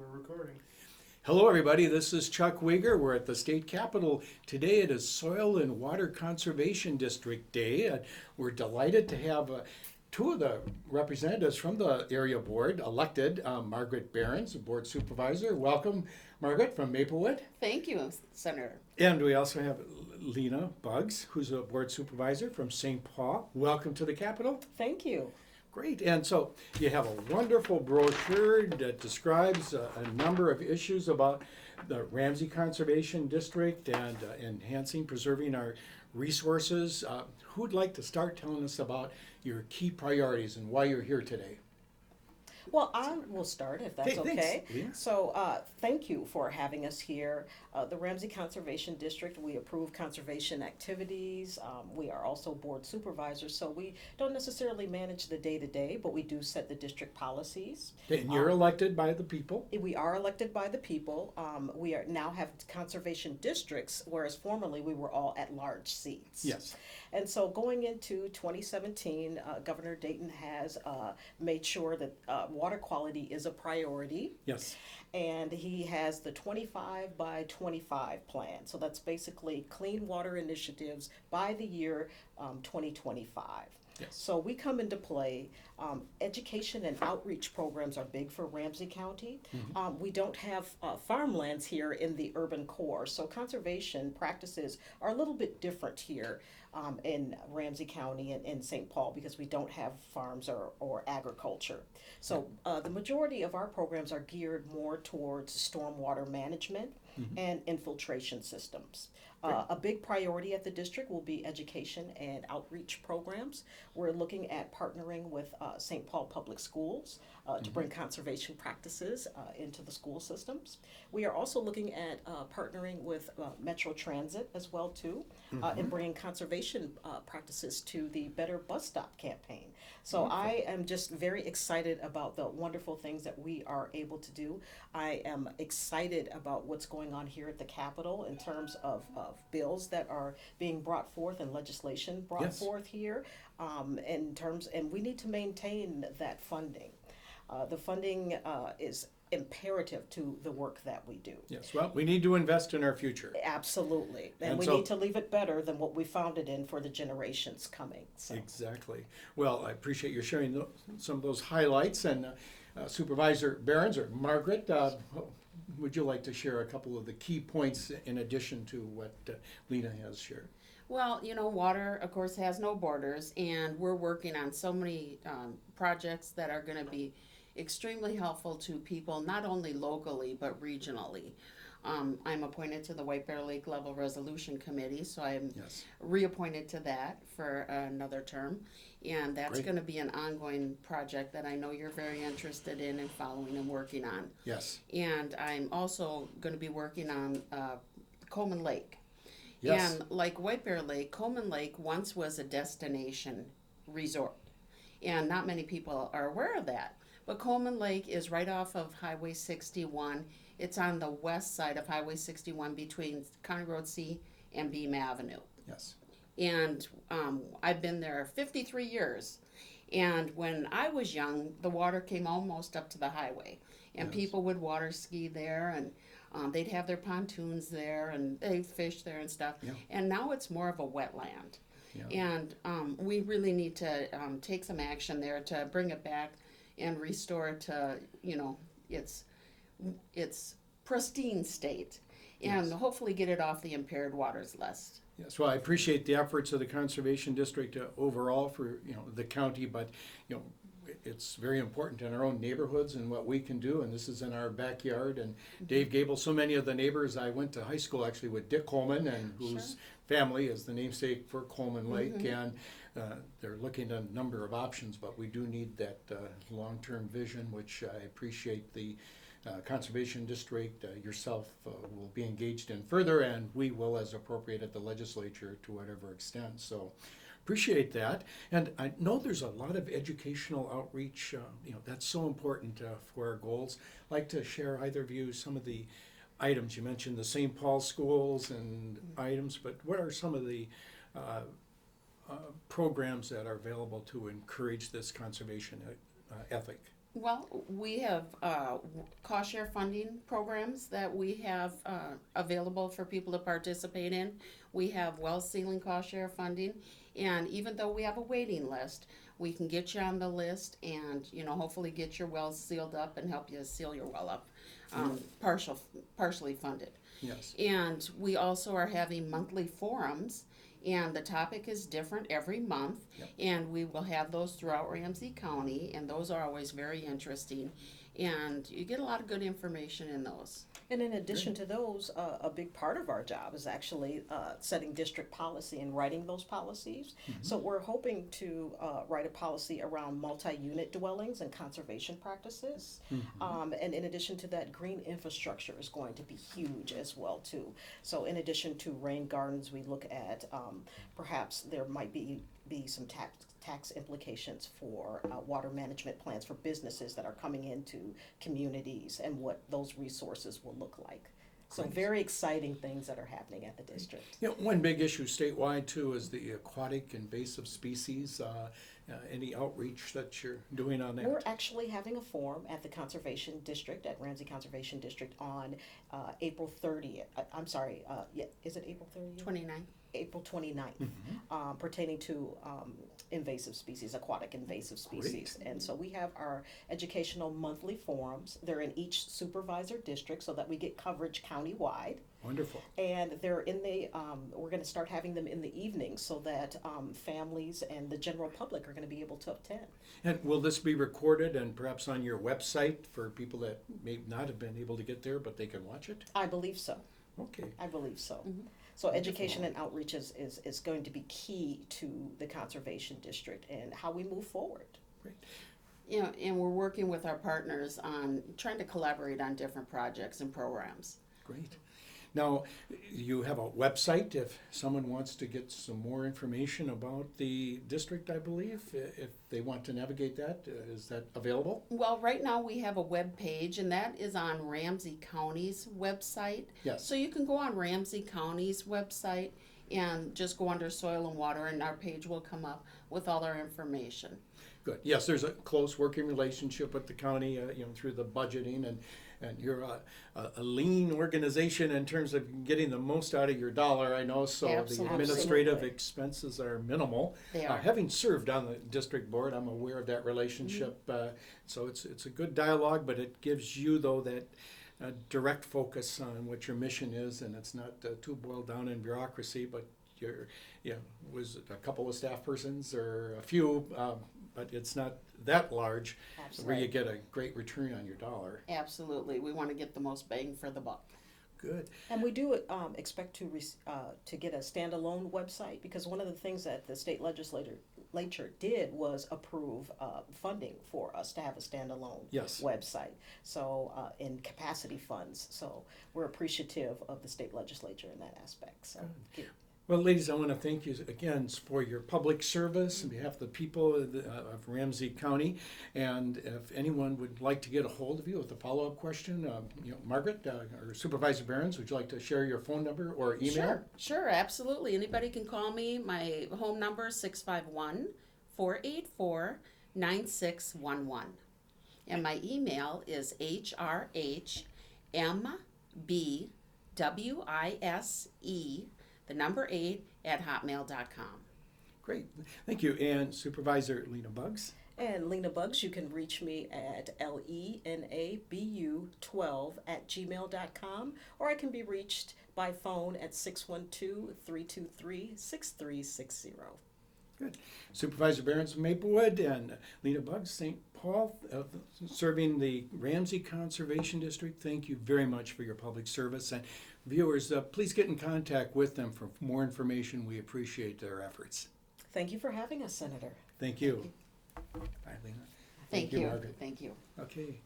we're recording. Hello, everybody. This is Chuck Wiger. We're at the state capitol. Today it is Soil and Water Conservation District Day. We're delighted to have two of the representatives from the area board elected. Margaret Behrens, board supervisor. Welcome, Margaret, from Maplewood. Thank you, Senator. And we also have Lena Buggs, who's a board supervisor from St. Paul. Welcome to the capitol. Thank you. Great. And so you have a wonderful brochure that describes a number of issues about the Ramsey Conservation District and enhancing, preserving our resources. Who'd like to start telling us about your key priorities and why you're here today? Well, I will start if that's Thanks, okay. Lena. So thank you for having us here. The Ramsey Conservation District, we approve conservation activities. We are also board supervisors, so we don't necessarily manage the day-to-day, but we do set the district policies. And you're elected by the people. We are elected by the people. We are now have conservation districts, whereas formerly we were all at-large seats. Yes. And so going into 2017, Governor Dayton has made sure that water quality is a priority. Yes. And he has the 25 by 25 plan. So that's basically clean water initiatives by the year 2025. Yes. So we come into play. Education and outreach programs are big for Ramsey County. We don't have farmlands here in the urban core, so conservation practices are a little bit different here in Ramsey County and in St. Paul because we don't have farms or agriculture. So the majority of our programs are geared more towards stormwater management and infiltration systems. A big priority at the district will be education and outreach programs. We're looking at partnering with St. Paul Public Schools to bring conservation practices into the school systems. We are also looking at partnering with Metro Transit as well too, and bringing conservation practices to the Better Bus Stop campaign. So I am just very excited about the wonderful things that we are able to do. I am excited about what's going on here at the Capitol in terms of bills that are being brought forth and legislation brought forth here and we need to maintain that funding. The funding is imperative to the work that we do. Yes. Well, we need to invest in our future. Absolutely. And we so, need to leave it better than what we found it in for the generations coming. So. Exactly. Well, I appreciate you sharing some of those highlights. And Supervisor Behrens or Margaret, would you like to share a couple of the key points in addition to what Lena has shared? Well, you know, water, of course, has no borders, and we're working on so many projects that are going to be extremely helpful to people, not only locally, but regionally. I'm appointed to the White Bear Lake Level Resolution Committee, so I'm reappointed to that for another term. And that's going to be an ongoing project that I know you're very interested in and following and working on. Yes. And I'm also going to be working on Coleman Lake. Yes. And like White Bear Lake, Coleman Lake once was a destination resort. And not many people are aware of that. But Coleman Lake is right off of Highway 61. It's on the west side of Highway 61 between County Road C and Beam Avenue. Yes. And I've been there 53 years. And when I was young, the water came almost up to the highway. And people would water ski there, and they'd have their pontoons there, and they'd fish there and stuff. Yeah. And now it's more of a wetland. Yeah. And we really need to take some action there to bring it back and restore it to, you know, its pristine state, and hopefully get it off the impaired waters list. Yes, well, I appreciate the efforts of the Conservation District overall for, the county, but, it's very important in our own neighborhoods and what we can do, and this is in our backyard. And Dave Gable, so many of the neighbors, I went to high school actually with Dick Coleman, and whose family is the namesake for Coleman Lake, and they're looking at a number of options, but we do need that long-term vision, which I appreciate the Conservation District, yourself will be engaged in further, and we will as appropriate at the legislature to whatever extent. So appreciate that. And I know there's a lot of educational outreach, that's so important for our goals. I'd like to share, either of you, some of the items. You mentioned the St. Paul schools and items, but what are some of the programs that are available to encourage this conservation ethic? Well, we have cost share funding programs that we have available for people to participate in. We have well sealing cost share funding, and even though we have a waiting list, we can get you on the list and hopefully get your well sealed up and help you seal your well up, partially funded. Yes. And we also are having monthly forums, and the topic is different every month. Yep. And we will have those throughout Ramsey County, and those are always very interesting. And you get a lot of good information in those. And in addition to those, a big part of our job is actually setting district policy and writing those policies. So we're hoping to write a policy around multi-unit dwellings and conservation practices. And in addition to that, green infrastructure is going to be huge as well too. So in addition to rain gardens, we look at perhaps there might be some tax implications for water management plans for businesses that are coming into communities and what those resources will look like. So Great. very exciting things that are happening at the district. One big issue statewide too is the aquatic invasive species. Any outreach that you're doing on that? We're actually having a forum at the Conservation District, at Ramsey Conservation District on April 30th. I'm sorry, is it April 30th? 29. April 29th, pertaining to invasive species, aquatic invasive species. Great. And so we have our educational monthly forums. They're in each supervisor district so that we get coverage countywide. Wonderful. And they're in the, we're going to start having them in the evenings so that families and the general public are going to be able to attend. And will this be recorded and perhaps on your website for people that may not have been able to get there, but they can watch it? I believe so. Okay. I believe so. Mhm. So education and outreach is going to be key to the Conservation District and how we move forward. Great. And we're working with our partners on trying to collaborate on different projects and programs. Great. Now, you have a website if someone wants to get some more information about the district, I believe, if they want to navigate that. Is that available? Well, right now we have a web page, and that is on Ramsey County's website. Yes. So you can go on Ramsey County's website and just go under soil and water, and our page will come up with all our information. Good. Yes, there's a close working relationship with the county, through the budgeting, and you're a lean organization in terms of getting the most out of your dollar, I know, so Absolutely. the administrative Absolutely. expenses are minimal. They are. Having served on the district board, I'm aware of that relationship, so it's a good dialogue, but it gives you, though, that direct focus on what your mission is, and it's not too boiled down in bureaucracy, but you're, was it a couple of staff persons or a few, but it's not that large where you get a great return on your dollar. Absolutely. We want to get the most bang for the buck. Good. And we do expect to get a standalone website, because one of the things that the state legislature did was approve funding for us to have a standalone Yes. website. So in capacity funds. So we're appreciative of the state legislature in that aspect. So. Well, ladies, I want to thank you again for your public service on behalf of the people of Ramsey County. And if anyone would like to get a hold of you with a follow-up question, Margaret or Supervisor Behrens, would you like to share your phone number or email? Sure, absolutely. Anybody can call me. My home number is 651-484-9611. And my email is HRHMBWISE, the number 8 at hotmail.com. Great. Thank you. And Supervisor Lena Buggs? And Lena Buggs, you can reach me at lenabu12@gmail.com, or I can be reached by phone at 612-323-6360. Good. Supervisor Behrens of Maplewood and Lena Buggs, St. Paul, serving the Ramsey Conservation District. Thank you very much for your public service. And viewers, please get in contact with them for more information. We appreciate their efforts. Thank you for having us, Senator. Thank you. Bye, Lena. Thank you. Margaret. Thank you. Okay.